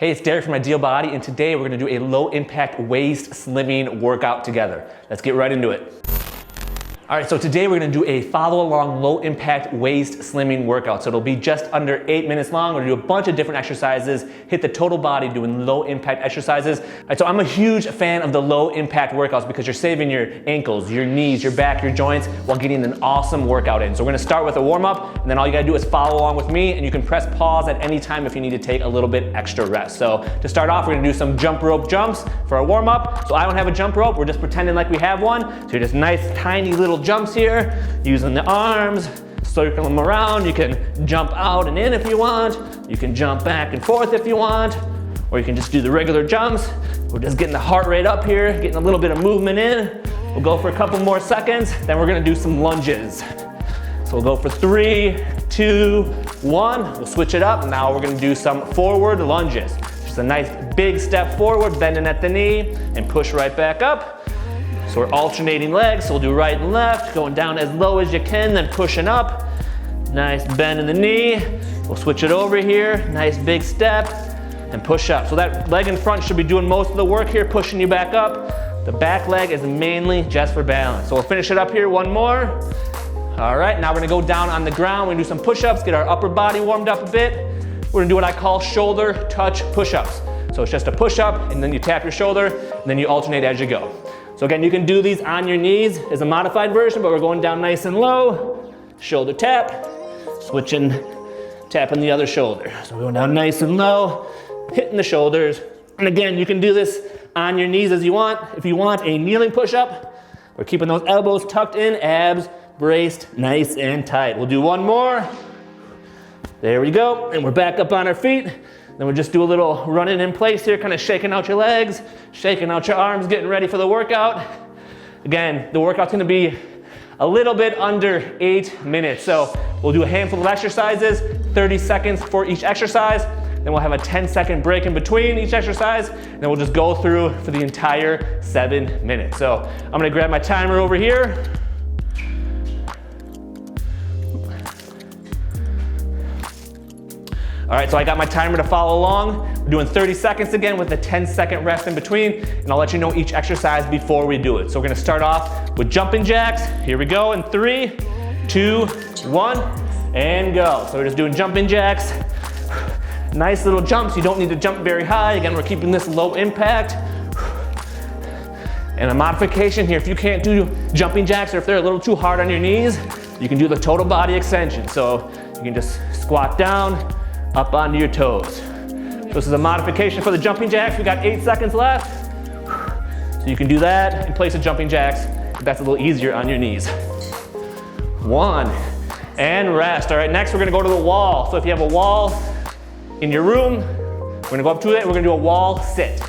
Hey, it's Derek from Ideal Body, and today we're gonna do a low impact waist slimming workout together. Let's get right into it. All right, so today we're gonna do a follow along low impact waist slimming workout. So it'll be just under 8 minutes long. We're gonna do a bunch of different exercises, hit the total body doing low impact exercises. All right, so I'm a huge fan of the low impact workouts because you're saving your ankles, your knees, your back, your joints while getting an awesome workout in. So we're gonna start with a warm up, and then all you gotta do is follow along with me, and you can press pause at any time if you need to take a little bit extra rest. So to start off, we're gonna do some jump rope jumps for a warm up. So I don't have a jump rope, we're just pretending like we have one. So you're just nice, tiny little jumps here, using the arms, circle them around. You can jump out and in if you want. You can jump back and forth if you want, or you can just do the regular jumps. We're just getting the heart rate up here, getting a little bit of movement in. We'll go for a couple more seconds, then we're gonna do some lunges. So we'll go for 3, 2, 1. We'll switch it up. Now we're gonna do some forward lunges. Just a nice big step forward, bending at the knee, and push right back up. So we're alternating legs, so we'll do right and left, going down as low as you can, then pushing up. Nice bend in the knee. We'll switch it over here, nice big step, and push up. So that leg in front should be doing most of the work here, pushing you back up. The back leg is mainly just for balance. So we'll finish it up here, one more. All right, now we're gonna go down on the ground. We're gonna do some push-ups, get our upper body warmed up a bit. We're gonna do what I call shoulder touch push-ups. So it's just a push-up, and then you tap your shoulder, and then you alternate as you go. So again, you can do these on your knees as a modified version, but we're going down nice and low. Shoulder tap, switching, tapping the other shoulder. So we're going down nice and low, hitting the shoulders. And again, you can do this on your knees as you want. If you want a kneeling push-up, we're keeping those elbows tucked in, abs braced nice and tight. We'll do one more. There we go, and we're back up on our feet. Then we'll just do a little running in place here, kind of shaking out your legs, shaking out your arms, getting ready for the workout. Again, the workout's gonna be a little bit under 8 minutes. So we'll do a handful of exercises, 30 seconds for each exercise. Then we'll have a 10-second break in between each exercise. And then we'll just go through for the entire 7 minutes. So I'm gonna grab my timer over here. All right, so I got my timer to follow along. We're doing 30 seconds again with a 10-second rest in between, and I'll let you know each exercise before we do it. So we're gonna start off with jumping jacks. Here we go in 3, 2, 1, and go. So we're just doing jumping jacks. Nice little jumps, you don't need to jump very high. Again, we're keeping this low impact. And a modification here, if you can't do jumping jacks or if they're a little too hard on your knees, you can do the total body extension. So you can just squat down, up onto your toes. So this is a modification for the jumping jacks. We got 8 seconds left. So you can do that in place of jumping jacks if that's a little easier on your knees. 1, and rest. All right, next we're gonna go to the wall. So if you have a wall in your room, we're gonna go up to it, we're gonna do a wall sit.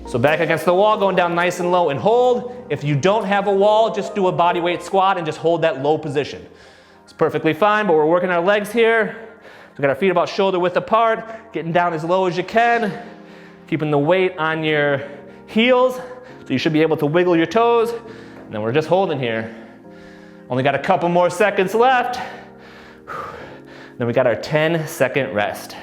So back against the wall, going down nice and low and hold. If you don't have a wall, just do a body weight squat and just hold that low position. It's perfectly fine, but we're working our legs here. We got our feet about shoulder width apart, getting down as low as you can, keeping the weight on your heels, so you should be able to wiggle your toes. And then we're just holding here. Only got a couple more seconds left. Then we got our 10-second rest.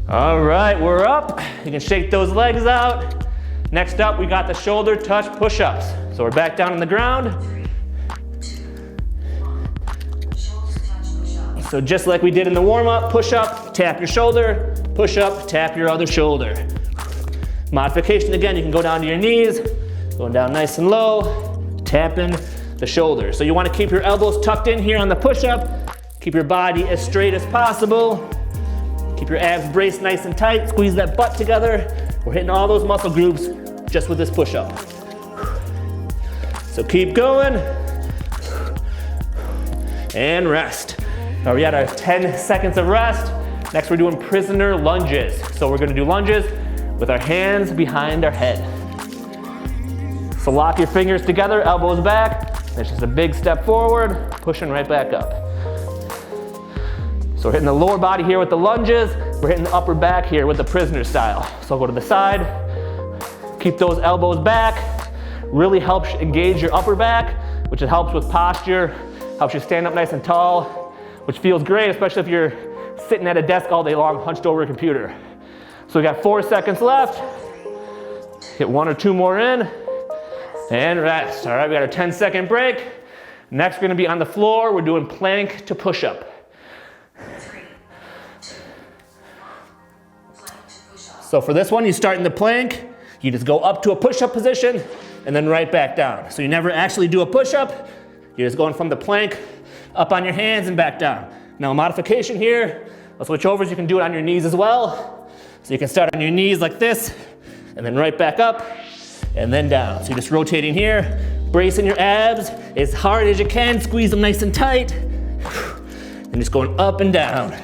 All right, we're up. You can shake those legs out. Next up, we got the shoulder touch push-ups. So we're back down on the ground. So just like we did in the warm-up, push up, tap your shoulder, push up, tap your other shoulder. Modification again, you can go down to your knees, going down nice and low, tapping the shoulder. So you want to keep your elbows tucked in here on the push-up, keep your body as straight as possible, keep your abs braced nice and tight, squeeze that butt together. We're hitting all those muscle groups just with this push-up. So keep going, and rest. Now we got our 10 seconds of rest. Next we're doing prisoner lunges. So we're gonna do lunges with our hands behind our head. So lock your fingers together, elbows back. It's just a big step forward, pushing right back up. So we're hitting the lower body here with the lunges. We're hitting the upper back here with the prisoner style. So I'll go to the side, keep those elbows back. Really helps engage your upper back, which helps with posture, helps you stand up nice and tall. which feels great, especially if you're sitting at a desk all day long, hunched over a computer. So we got 4 seconds left. Get 1 or 2 more in, and rest. All right, we got a 10-second break. Next, we're gonna be on the floor. We're doing plank to push-up. So for this one, you start in the plank. You just go up to a push-up position and then right back down. So you never actually do a push-up. You're just going from the plank up on your hands and back down. Now a modification here, I'll switch over so you can do it on your knees as well. So you can start on your knees like this and then right back up and then down. So you're just rotating here, bracing your abs as hard as you can, squeeze them nice and tight, and just going up and down.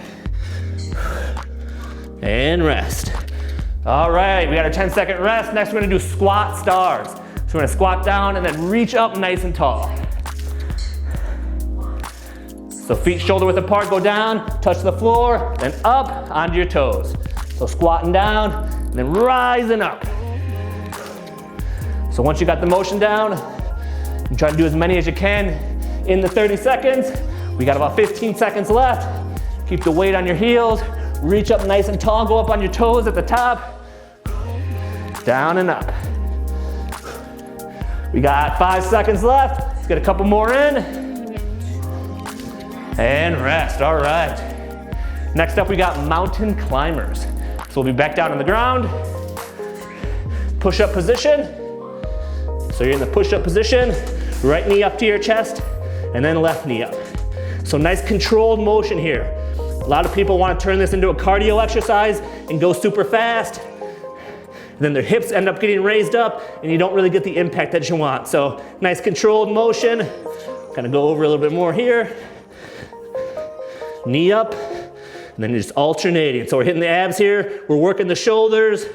And rest. All right, we got our 10-second rest. Next, we're gonna do squat stars. So we're gonna squat down and then reach up nice and tall. So feet shoulder width apart, go down, touch the floor, then up onto your toes. So squatting down, and then rising up. So once you got the motion down, you try to do as many as you can in the 30 seconds. We got about 15 seconds left. Keep the weight on your heels, reach up nice and tall, go up on your toes at the top. Down and up. We got 5 seconds left. Let's get a couple more in. And rest, all right. Next up, we got mountain climbers. So we'll be back down on the ground. Push-up position. So you're in the push-up position, right knee up to your chest, and then left knee up. So nice controlled motion here. A lot of people want to turn this into a cardio exercise and go super fast. Then their hips end up getting raised up and you don't really get the impact that you want. So nice controlled motion. Kind of go over a little bit more here. Knee up, and then you're just alternating. So we're hitting the abs here. We're working the shoulders.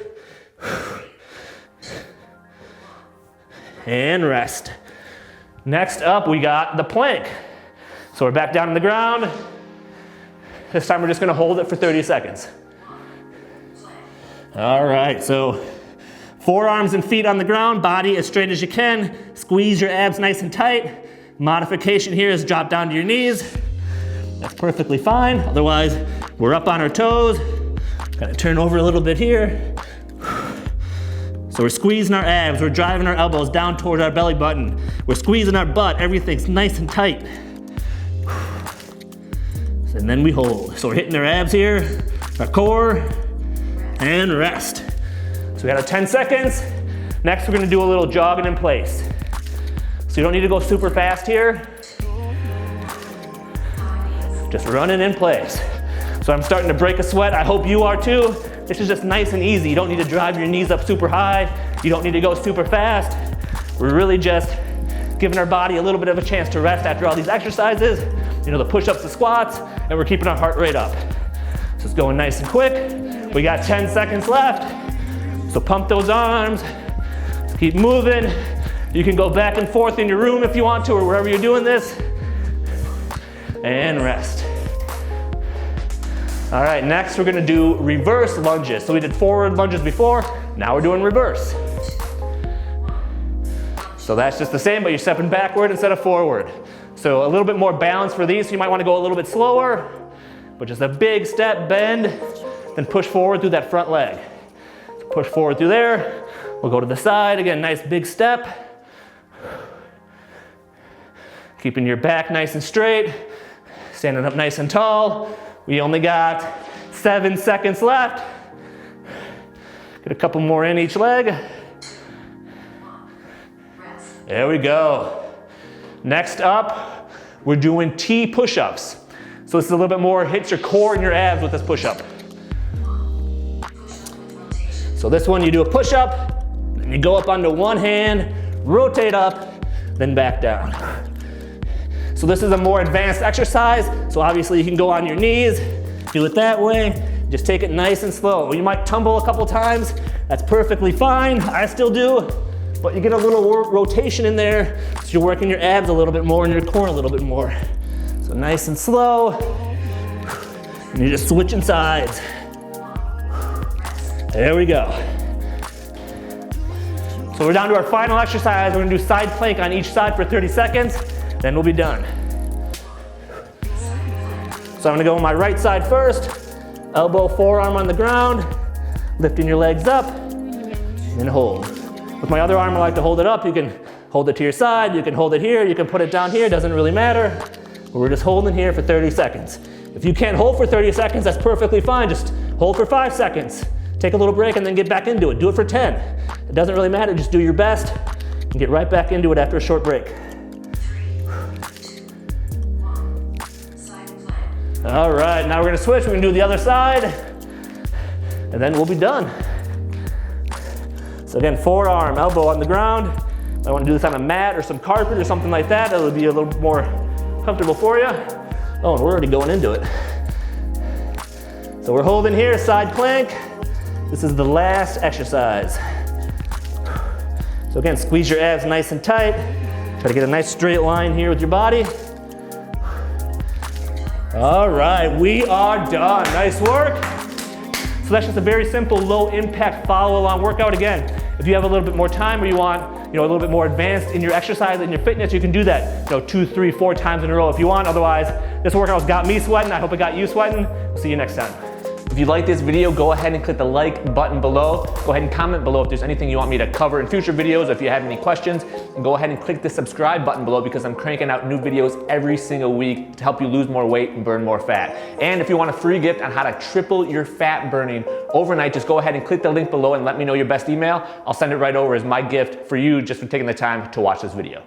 And rest. Next up, we got the plank. So we're back down on the ground. This time we're just gonna hold it for 30 seconds. All right, so forearms and feet on the ground, body as straight as you can. Squeeze your abs nice and tight. Modification here is drop down to your knees. That's perfectly fine. Otherwise, we're up on our toes. Gotta turn over a little bit here. So we're squeezing our abs, we're driving our elbows down towards our belly button. We're squeezing our butt, everything's nice and tight. And then we hold. So we're hitting our abs here, our core, and rest. So we got our 10 seconds. Next, we're gonna do a little jogging in place. So you don't need to go super fast here. Just running in place. So I'm starting to break a sweat. I hope you are too. This is just nice and easy. You don't need to drive your knees up super high. You don't need to go super fast. We're really just giving our body a little bit of a chance to rest after all these exercises. You know, the push-ups, the squats, and we're keeping our heart rate up. So it's going nice and quick. We got 10 seconds left. So pump those arms. Let's keep moving. You can go back and forth in your room if you want to, or wherever you're doing this. And rest. All right, next we're gonna do reverse lunges. So we did forward lunges before, now we're doing reverse. So that's just the same, but you're stepping backward instead of forward. So a little bit more balance for these, so you might wanna go a little bit slower, but just a big step, bend, then push forward through that front leg. So push forward through there, we'll go to the side, again, nice big step. Keeping your back nice and straight, standing up nice and tall. We only got 7 seconds left. Get a couple more in each leg. There we go. Next up, we're doing T push-ups. So this is a little bit more, hits your core and your abs with this push-up. So this one, you do a push-up, then you go up onto one hand, rotate up, then back down. So this is a more advanced exercise. So obviously you can go on your knees, do it that way. Just take it nice and slow. You might tumble a couple times. That's perfectly fine. I still do. But you get a little rotation in there. So you're working your abs a little bit more and your core a little bit more. So nice and slow. And you're just switching sides. There we go. So we're down to our final exercise. We're gonna do side plank on each side for 30 seconds. Then we'll be done. So I'm gonna go on my right side first, elbow, forearm on the ground, lifting your legs up, and hold. With my other arm, I like to hold it up. You can hold it to your side, you can hold it here, you can put it down here, doesn't really matter. We're just holding here for 30 seconds. If you can't hold for 30 seconds, that's perfectly fine. Just hold for 5 seconds. Take a little break and then get back into it. Do it for 10. It doesn't really matter, just do your best and get right back into it after a short break. All right, now we're gonna switch. We're gonna do the other side and then we'll be done. So again, forearm, elbow on the ground. I wanna do this on a mat or some carpet or something like that. That'll be a little more comfortable for you. Oh, and we're already going into it. So we're holding here, side plank. This is the last exercise. So again, squeeze your abs nice and tight. Try to get a nice straight line here with your body. All right, we are done. Nice work. So that's just a very simple, low impact follow along workout. Again, if you have a little bit more time or you want a little bit more advanced in your exercise and your fitness, you can do that 2, 3, 4 times in a row if you want. Otherwise, this workout's got me sweating. I hope it got you sweating. We'll see you next time. If you like this video, go ahead and click the like button below. Go ahead and comment below if there's anything you want me to cover in future videos. If you have any questions, and go ahead and click the subscribe button below because I'm cranking out new videos every single week to help you lose more weight and burn more fat. And if you want a free gift on how to triple your fat burning overnight, just go ahead and click the link below and let me know your best email. I'll send it right over as my gift for you just for taking the time to watch this video.